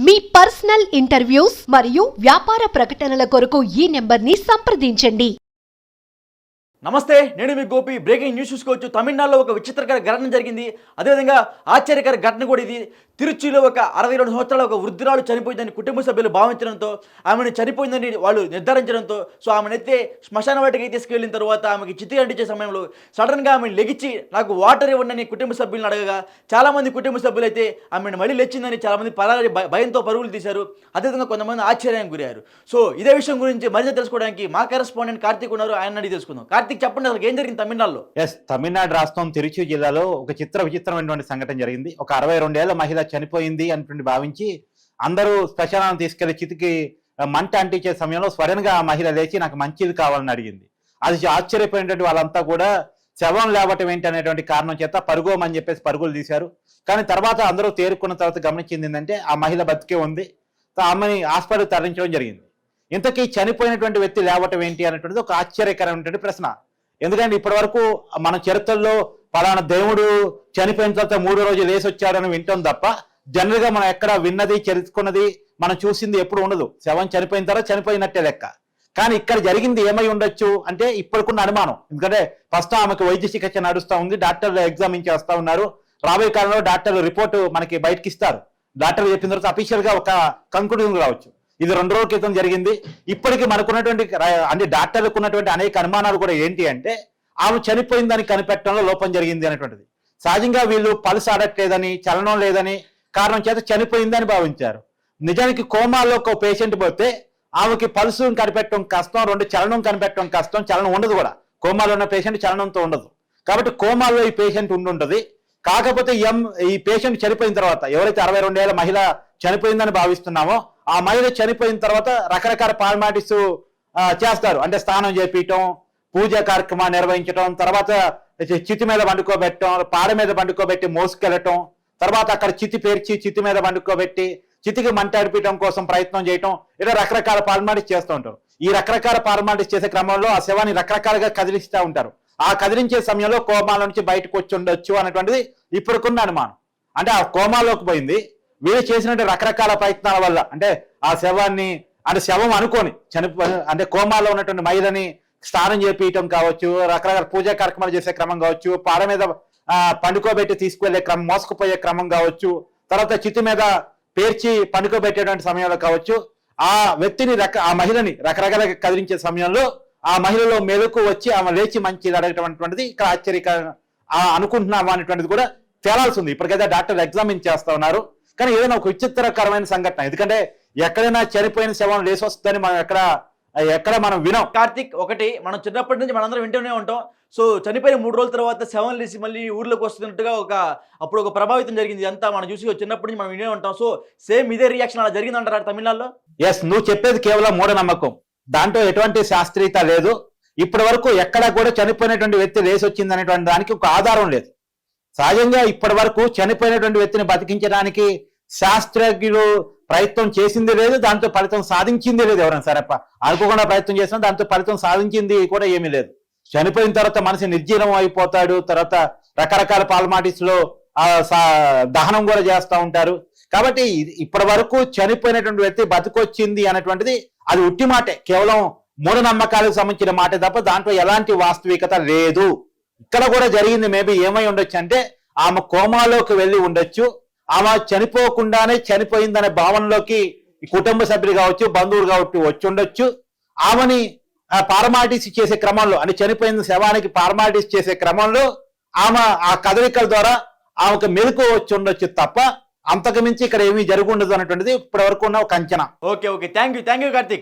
మీ personal interviews మరియు వ్యాపార ప్రకటనల కొరకు ఈ నెంబర్ని సంప్రదించండి. నమస్తే, నేను మీ గోపి. బ్రేకింగ్ న్యూస్ చూసుకోవచ్చు. తమిళనాడులో ఒక విచిత్రకర ఘటన జరిగింది. అదేవిధంగా ఆశ్చర్యకర ఘటన కూడా ఇది. తిరుచిలో ఒక 62 సంవత్సరాల ఒక వృద్ధురాలు చనిపోయిందని కుటుంబ సభ్యులు భావించడంతో, ఆమెను చనిపోయిందని వాళ్ళు నిర్ధారించడంతో, సో ఆమెనైతే శ్మశాన వాటికి తీసుకెళ్లిన తర్వాత ఆమెకి చితి అంటించే సమయంలో సడన్గా ఆమెను లెగిచి నాకు వాటర్ ఇవ్వండి కుటుంబ సభ్యులను అడగగా, చాలామంది కుటుంబ సభ్యులు అయితే ఆమెను మళ్ళీ లేచిందని చాలామంది భయంతో పరుగులు తీశారు. అదేవిధంగా కొంతమంది ఆశ్చర్యానికి గురయ్యారు. సో ఇదే విషయం గురించి మరింత తెలుసుకోవడానికి మా కరెస్పాండెంట్ కార్తీక్ ఉన్నారు. ఆయన అడిగి తెలుసుకుందాం. కార్తీక్, చెప్పండి, అసలు ఏం జరిగింది తమిళనాడులో? తమిళనాడు రాష్ట్రం తిరుచి జిల్లాలో ఒక విచిత్రమైనటువంటి సంఘటన జరిగింది. ఒక 62 ఏళ్ల మహిళ చనిపోయింది అని భావించి అందరూ శ్మశానాన్ని తీసుకెళ్లి చితికి మంట అంటించే సమయంలో స్వరంగా ఆ మహిళ లేచి నాకు మంచిది కావాలని అడిగింది. అది ఆశ్చర్యపోయినటువంటి వాళ్ళంతా కూడా శవం లేవటం ఏంటి అనేటువంటి కారణం చేత పరుగుమని చెప్పేసి పరుగులు తీశారు. కానీ తర్వాత అందరూ తేరుకున్న తర్వాత గమనించింది ఏంటంటే ఆ మహిళ బతికే ఉంది. ఆమెని హాస్పిటల్ తరలించడం జరిగింది. ఇంతకీ చనిపోయినటువంటి వ్యక్తి లేవటం ఏంటి అనేటువంటిది ఒక ఆశ్చర్యకరమైనటువంటి ప్రశ్న. ఎందుకంటే ఇప్పటి వరకు మన చరిత్రలో పలానా దేవుడు చనిపోయిన తర్వాత 3వ రోజు లేచి వచ్చాడని వింటాం తప్ప జనరల్ గా మనం ఎక్కడ విన్నది తెలుసుకున్నది మనం చూసింది ఎప్పుడు ఉండదు. శవం చనిపోయిన తర్వాత చనిపోయినట్టే లెక్క. కానీ ఇక్కడ జరిగింది ఏమై ఉండొచ్చు అంటే ఇప్పటికున్న అనుమానం. ఎందుకంటే ఫస్ట్ ఆమెకు వైద్య చికిత్స నడుస్తూ ఉంది, డాక్టర్లు ఎగ్జామిన్ చేస్తూ ఉన్నారు. రాబోయే కాలంలో డాక్టర్లు రిపోర్టు మనకి బయటకి ఇస్తారు. డాక్టర్లు చెప్పిన తర్వాత అఫీషియల్ గా ఒక కంక్లూజన్ రావచ్చు. ఇది 2 రోజుల క్రితం జరిగింది. ఇప్పటికీ మనకున్నటువంటి అంటే డాక్టర్లకు ఉన్నటువంటి అనేక అనుమానాలు కూడా ఏంటి అంటే ఆమె చనిపోయిందని కనిపెట్టడంలో లోపం జరిగింది అనేటువంటిది. సహజంగా వీళ్ళు పల్స్ ఆడట్లేదని, చలనం లేదని కారణం చేత చనిపోయిందని భావించారు. నిజానికి కోమాలో ఒక పేషెంట్ పోతే ఆమెకి పల్సు కనిపెట్టడం కష్టం, 2 చలనం కనిపెట్టడం కష్టం. చలనం ఉండదు కూడా. కోమాలో ఉన్న పేషెంట్ చలనంతో ఉండదు. కాబట్టి కోమాలో ఈ పేషెంట్ ఉండుంటది. కాకపోతే ఈ పేషెంట్ చనిపోయిన తర్వాత ఎవరైతే 62 ఏళ్ల మహిళ చనిపోయిందని భావిస్తున్నామో ఆ మహిళ చనిపోయిన తర్వాత రకరకాల ఫార్మాలిటీస్ చేస్తారు. అంటే స్నానం చేపించడం, పూజా కార్యక్రమాన్ని నిర్వహించడం, తర్వాత చితి మీద పండుకోబెట్టడం, పాడ మీద పండుకోబెట్టి మోసుకెళ్ళటం, తర్వాత అక్కడ చితి పేర్చి చితి మీద పండుకోబెట్టి చితికి మంట అడిపించడం కోసం ప్రయత్నం చేయటం, ఇలా రకరకాల ఫార్మాలిటీస్ చేస్తూ ఉంటారు. ఈ రకరకాల ఫార్మాలిటీస్ చేసే క్రమంలో ఆ శవాన్ని రకరకాలుగా కదిలిస్తూ ఉంటారు. ఆ కదిలించే సమయంలో కోమాల నుంచి బయటకు వచ్చి ఉండొచ్చు అనేటువంటిది ఇప్పుడుకున్న అనుమానం. అంటే ఆ కోమాలోకి పోయింది. వీళ్ళు చేసినట్టు రకరకాల ప్రయత్నాల వల్ల అంటే ఆ శవాన్ని అంటే శవం అనుకోని అంటే కోమాలో ఉన్నటువంటి మహిళని స్నానం చేపించడం కావచ్చు, రకరకాల పూజా కార్యక్రమాలు చేసే క్రమం కావచ్చు, పాడ మీద పండుకోబెట్టి తీసుకువెళ్లే క్రమం, మోసుకుపోయే క్రమం కావచ్చు, తర్వాత చితి మీద పేర్చి పండుకోబెట్టేటువంటి సమయంలో కావచ్చు, ఆ వ్యక్తిని ఆ మహిళని రకరకాలుగా కదిలించే సమయంలో ఆ మహిళలో మెలకు వచ్చి ఆమె లేచి మంచిది అడగటటువంటిది ఇక్కడ ఆశ్చర్యకరంగా అనుకుంటున్నామా అనేటువంటిది కూడా తేలాల్సి ఉంది. ఇప్పటికైతే డాక్టర్లు ఎగ్జామిన్ చేస్తా ఉన్నారు. కానీ ఏదైనా ఒక విచిత్రకరమైన సంఘటన. ఎందుకంటే ఎక్కడైనా చనిపోయిన శవం లేచి వస్తుందని మనం ఎక్కడ మనం వినాం. కార్తీక్, ఒకటి మనం చిన్నప్పటి నుంచి మనందరం వింటూనే ఉంటాం. సో చనిపోయిన 3 రోజుల తర్వాత శవం లేచి మళ్ళీ ఊర్లోకి వస్తున్నట్టుగా అప్పుడు ఒక ప్రభావితం జరిగింది. అంతా మనం చూసి చిన్నప్పటి నుంచి మనం వినే ఉంటాం. సో సేమ్ ఇదే రియాక్షన్ అలా జరిగిందంటారా తమిళనాడులో? ఎస్, నువ్వు చెప్పేది కేవలం మూఢనమ్మకం. దాంట్లో ఎటువంటి శాస్త్రీయత లేదు. ఇప్పటి వరకు ఎక్కడ కూడా చనిపోయినటువంటి వ్యక్తి లేచి వచ్చింది అనేటువంటి దానికి ఒక ఆధారం లేదు. సహజంగా ఇప్పటి వరకు చనిపోయినటువంటి వ్యక్తిని బతికించడానికి శాస్త్రజ్ఞులు ప్రయత్నం చేసింది లేదు, దాంతో ఫలితం సాధించింది లేదు. ఎవరైనా సరే అనుకోకుండా ప్రయత్నం చేసినా దాంతో ఫలితం సాధించింది కూడా ఏమీ లేదు. చనిపోయిన తర్వాత మనిషి నిర్జీవం అయిపోతాడు. తర్వాత రకరకాల పాల్మాటిస్ లో దహనం కూడా చేస్తూ ఉంటారు. కాబట్టి ఇప్పటి వరకు చనిపోయినటువంటి వ్యక్తి బతికొచ్చింది అనేటువంటిది అది ఉట్టి మాటే, కేవలం మూఢనమ్మకాలకు సంబంధించిన మాటే తప్ప దాంట్లో ఎలాంటి వాస్తవికత లేదు. ఇక్కడ కూడా జరిగింది మేబీ ఏమై ఉండొచ్చు అంటే ఆమె కోమాలోకి వెళ్ళి ఉండొచ్చు. ఆమె చనిపోకుండానే చనిపోయిందనే భావనలోకి కుటుంబ సభ్యులు కావచ్చు, బంధువులు కావచ్చు వచ్చి ఉండొచ్చు. ఆమెని ఫార్మాలిటీస్ చేసే క్రమంలో అంటే చనిపోయిన శవానికి ఫార్మాలిటీస్ చేసే క్రమంలో ఆమె ఆ కదలికల ద్వారా ఆమెకు మెలకు వచ్చి ఉండొచ్చు తప్ప అంతకు మించి ఇక్కడ ఏమీ జరుగుండదు అనేటువంటిది ఇప్పటి వరకు ఉన్న ఒక అంచనా. Okay, thank you Karthik.